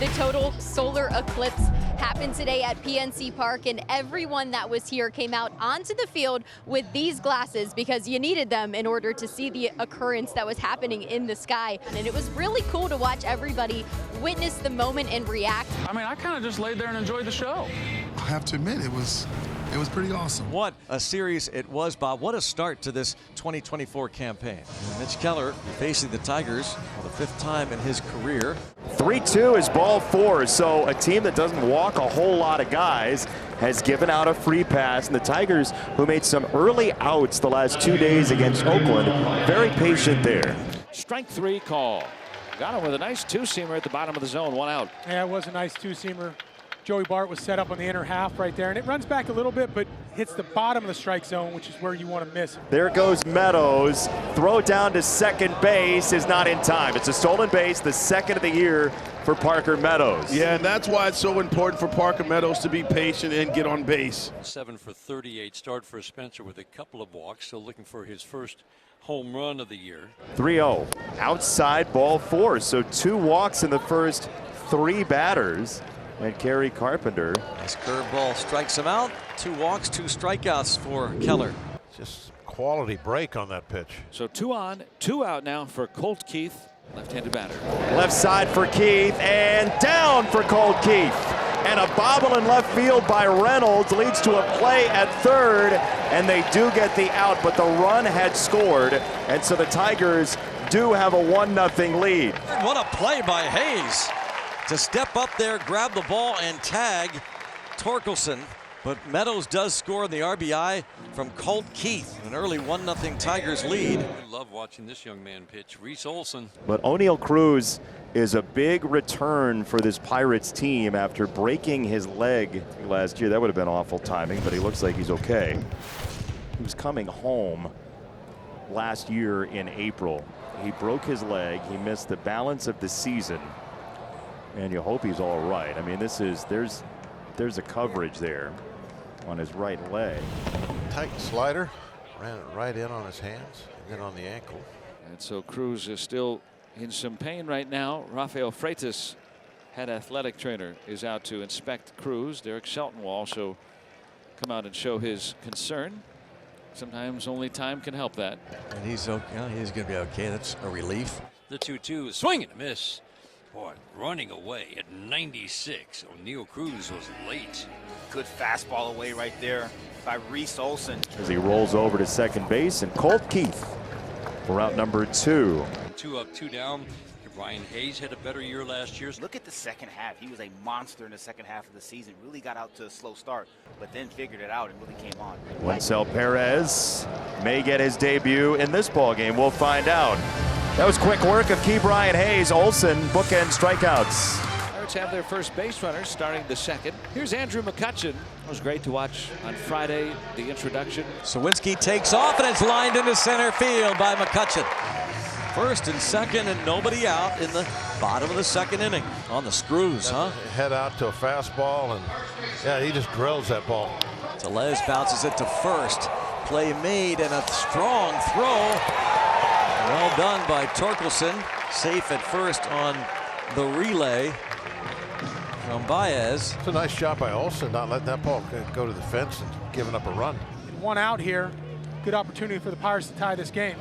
The total solar eclipse happened today at PNC Park, and everyone that was here came out onto the field with these glasses because you needed them in order to see the occurrence that was happening in the sky. And it was really cool to watch everybody witness the moment and react. I mean, I kind of just laid there and enjoyed the show. I have to admit, it was pretty awesome. What a series it was, Bob. What a start to this 2024 campaign. Mitch Keller facing the Tigers for the 5th time in his career. 3-2 is ball 4, so a team that doesn't walk a whole lot of guys has given out a free pass, and the Tigers, who made some early outs the last 2 days against Oakland, very patient there. Strike 3 call. Got him with a nice two-seamer at the bottom of the zone, 1 out. Yeah, it was a nice two-seamer. Joey Bart was set up on the inner half right there, and it runs back a little bit, but hits the bottom of the strike zone, which is where you want to miss. There goes Meadows. Throw down to second base is not in time. It's a stolen base, the 2nd of the year for Parker Meadows. Yeah, and that's why it's so important for Parker Meadows to be patient and get on base. 7 for 38 start for Spencer with a couple of walks, still looking for his first home run of the year. 3-0. Outside ball 4, so 2 walks in the first 3 batters. And Kerry Carpenter. Nice curveball strikes him out. 2 walks, 2 strikeouts for Keller. Just quality break on that pitch. So 2 on, 2 out now for Colt Keith, left-handed batter. Left side for Keith, and down for Colt Keith. And a bobble in left field by Reynolds leads to a play at 3rd, and they do get the out, but the run had scored, and so the Tigers do have a 1-0 lead. What a play by Hayes to step up there, grab the ball, and tag Torkelson. But Meadows does score the RBI from Colt Keith, an early 1-0 Tigers lead. I love watching this young man pitch. Reese Olson. But O'Neal Cruz is a big return for this Pirates team after breaking his leg last year. That would have been awful timing, but he looks like he's okay. He was coming home last year in April. He broke his leg. He missed the balance of the season. And you hope he's all right. I mean, there's a coverage there on his right leg. Tight slider, ran it right in on his hands and then on the ankle. And so Cruz is still in some pain right now. Rafael Freitas, head athletic trainer, is out to inspect Cruz. Derek Shelton will also come out and show his concern. Sometimes only time can help that. And he's okay. He's going to be okay. That's a relief. The 2-2, swing and a miss. Boy, running away at 96. O'Neal Cruz was late. Good fastball away right there by Reese Olson. As he rolls over to second base, and Colt Keith for out number 2. 2 up, 2 down. Ryan Hayes had a better year last year. Look at the second half. He was a monster in the second half of the season. Really got out to a slow start, but then figured it out and really came on. Wencel Perez may get his debut in this ballgame. We'll find out. That was quick work of Ke'Bryan Hayes. Olson, bookend strikeouts. Pirates have their first base runner starting the 2nd. Here's Andrew McCutchen. It was great to watch on Friday, the introduction. Sawinski takes off, and it's lined into center field by McCutchen. 1st and 2nd, and nobody out in the bottom of the 2nd inning. On the screws, huh? Head out to a fastball, and yeah, he just drills that ball. Tellez bounces it to 1st. Play made, and a strong throw. Well done by Torkelson. Safe at 1st on the relay from Baez. It's a nice job by Olson, not letting that ball go to the fence and giving up a run. 1 out here. Good opportunity for the Pirates to tie this game.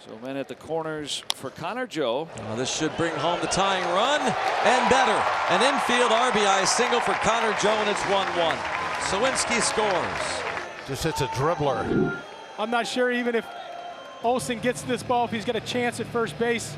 So men at the corners for Connor Joe. This should bring home the tying run, and better. An infield RBI single for Connor Joe, and it's 1-1. Sawinski scores. Just hits a dribbler. I'm not sure even if Olson gets this ball, if he's got a chance at first base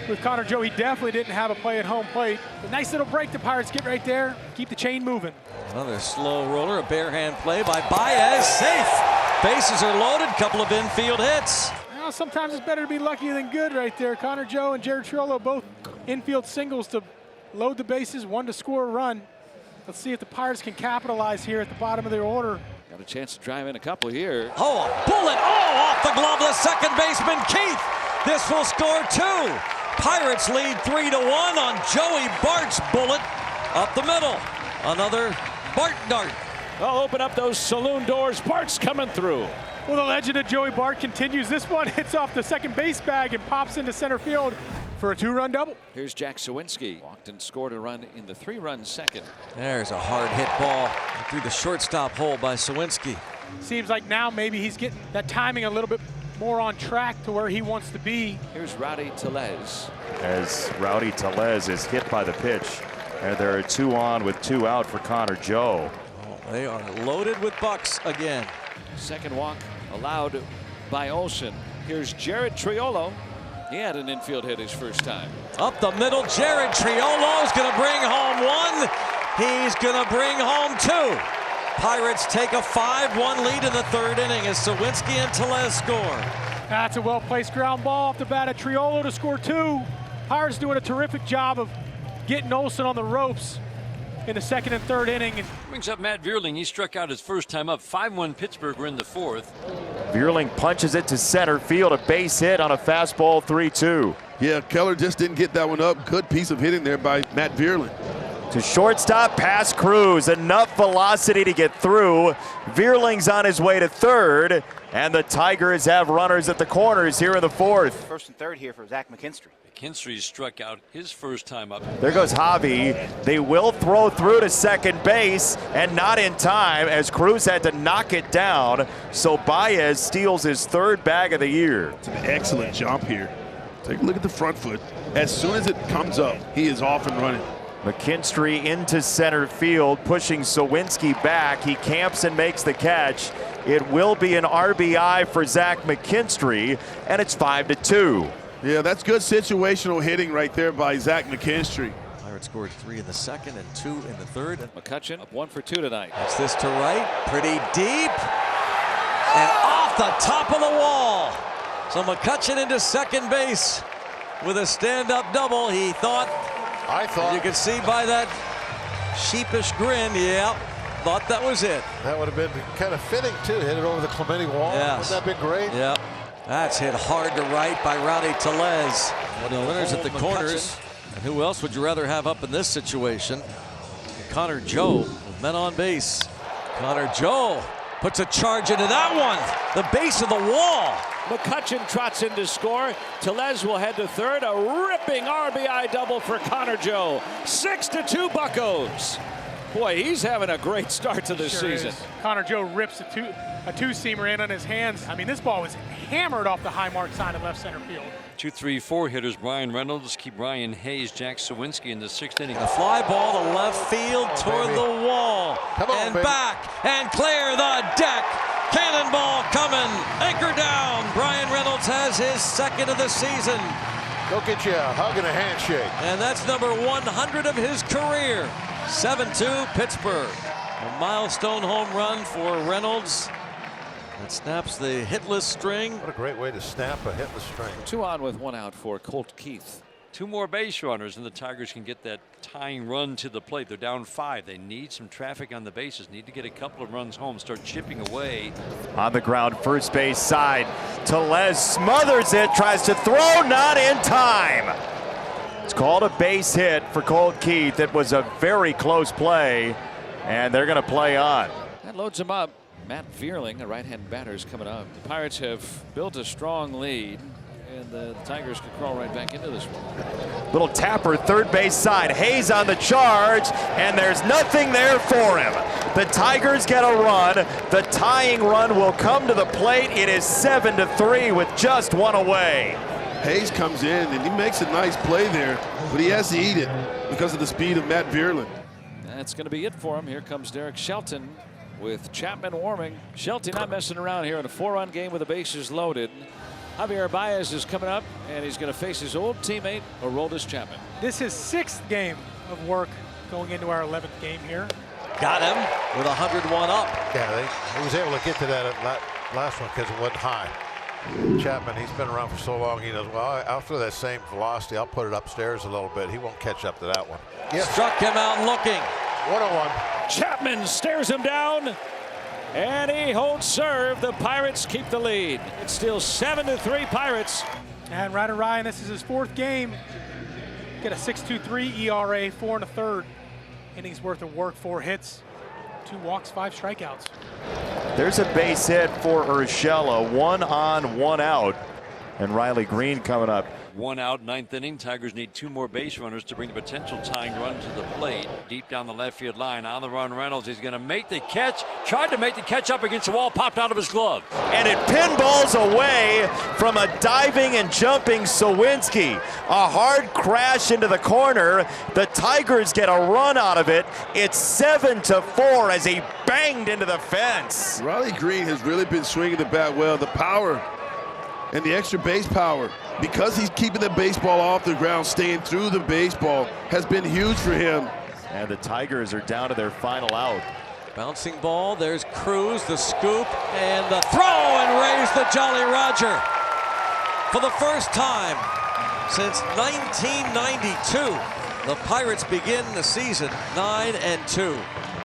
with Connor Joe. He definitely didn't have a play at home plate. A nice little break the Pirates get right there. Keep the chain moving. Another slow roller, a bare hand play by Baez. Safe. Bases are loaded, couple of infield hits. Well, sometimes it's better to be lucky than good right there. Connor Joe and Jared Triolo both infield singles to load the bases, 1 to score a run. Let's see if the Pirates can capitalize here at the bottom of their order. Got a chance to drive in a couple here. Oh, a bullet! Oh, off the glove of the second baseman, Keith. This will score 2. Pirates lead 3-1 on Joey Bart's bullet up the middle. Another Bart dart. I'll open up those saloon doors. Bart's coming through. Well, the legend of Joey Bart continues. This one hits off the second base bag and pops into center field. for a 2-run double. Here's Jack Sawinski. Walked and scored a run in the 3-run second. There's a hard hit ball through the shortstop hole by Sawinski. Seems like now maybe he's getting that timing a little bit more on track to where he wants to be. Here's Rowdy Tellez. As Rowdy Tellez is hit by the pitch. And there are 2 on with 2 out for Connor Joe. Oh, they are loaded with bucks again. Second walk allowed by Olsen. Here's Jared Triolo. He had an infield hit his first time. Up the middle, Jared Triolo is going to bring home 1. He's going to bring home 2. Pirates take a 5-1 lead in the 3rd inning as Sawinski and Tellez score. That's a well-placed ground ball off the bat at Triolo to score 2. Pirates doing a terrific job of getting Olsen on the ropes in the 2nd and 3rd inning. Brings up Matt Vierling. He struck out his first time up. 5-1 Pittsburgh. We're in the 4th. Vierling punches it to center field, a base hit on a fastball 3-2. Yeah, Keller just didn't get that one up. Good piece of hitting there by Matt Vierling. To shortstop, past Cruz, enough velocity to get through. Vierling's on his way to 3rd, and the Tigers have runners at the corners here in the 4th. 1st and 3rd here for Zach McKinstry. McKinstry struck out his first time up. There goes Javi. They will throw through to second base, and not in time as Cruz had to knock it down. So Baez steals his 3rd bag of the year. It's an excellent jump here. Take a look at the front foot. As soon as it comes up, he is off and running. McKinstry into center field, pushing Sawinski back. He camps and makes the catch. It will be an RBI for Zach McKinstry, and it's 5-2. Yeah, that's good situational hitting right there by Zach McKinstry. Pirates scored 3 in the 2nd and 2 in the 3rd. McCutchen up 1 for 2 tonight. That's this to right, pretty deep, and off the top of the wall. So McCutchen into second base with a stand-up double. He thought, you could see by that sheepish grin, thought that was it. That would have been kind of fitting too. Hit it over the Clemente wall. Yes. Wouldn't that have been great? Yeah. That's hit hard to right by Rowdy Tellez. One of the winners at the corners. And who else would you rather have up in this situation? Connor Joe with men on base. Connor Joe puts a charge into that one. The base of the wall. McCutchen trots in to score. Tellez will head to 3rd. A ripping RBI double for Connor Joe. 6-2 Buccos. Boy, he's having a great start to this season. Is. Connor Joe rips a two-seamer in on his hands. I mean, this ball was hammered off the high mark side of left center field. 2, 3, 4 hitters. Brian Reynolds, keep Ryan Hayes, Jack Sawinski in the 6th inning. The fly ball to left field toward the wall. And back and clear the deck. Cannonball coming. Anchor down. Brian Reynolds has his 2nd of the season. Go get you a hug and a handshake. And that's number 100 of his career. 7-2 Pittsburgh. A milestone home run for Reynolds. That snaps the hitless string. What a great way to snap a hitless string. 2 on with 1 out for Colt Keith. 2 more base runners, and the Tigers can get that tying run to the plate. They're down 5. They need some traffic on the bases. Need to get a couple of runs home. Start chipping away. On the ground, first base side. Tellez smothers it, tries to throw, not in time. It's called a base hit for Colt Keith. It was a very close play, and they're going to play on. That loads him up. Matt Vierling, a right-hand batter, is coming up. The Pirates have built a strong lead, and the Tigers can crawl right back into this one. Little tapper, third base side. Hayes on the charge, and there's nothing there for him. The Tigers get a run. The tying run will come to the plate. It is 7-3 with just 1 away. Hayes comes in, and he makes a nice play there, but he has to eat it because of the speed of Matt Vierling. That's going to be it for him. Here comes Derek Shelton with Chapman warming. Shelton not messing around here in a 4-run game with the bases loaded. Javier Baez is coming up, and he's going to face his old teammate, Aroldis Chapman. This is 6th game of work going into our 11th game here. Got him with 101 up. Yeah, he was able to get to that last one because it wasn't high. Chapman, he's been around for so long, he knows, well, I'll throw that same velocity. I'll put it upstairs a little bit. He won't catch up to that one. Yep. Struck him out looking. 101. Chapman stares him down, and he holds serve. The Pirates keep the lead. It's still 7-3 Pirates. And Ryder Ryan, this is his 4th game. Get a 6.23 ERA, 4 1/3 innings worth of work, 4 hits, 2 walks, 5 strikeouts. There's a base hit for Urshela, 1 on, 1 out. And Riley Green coming up. 1 out, 9th inning. Tigers need 2 more base runners to bring the potential tying run to the plate. Deep down the left field line, on the run, Reynolds. He's going to make the catch. Tried to make the catch up against the wall, popped out of his glove. And it pinballs away from a diving and jumping Sawinski. A hard crash into the corner. The Tigers get a run out of it. It's 7-4 as he banged into the fence. Riley Green has really been swinging the bat well. The power and the extra base power, because he's keeping the baseball off the ground, staying through the baseball, has been huge for him. And the Tigers are down to their final out. Bouncing ball, there's Cruz, the scoop, and the throw, and raise the Jolly Roger. For the first time since 1992, the Pirates begin the season 9-2.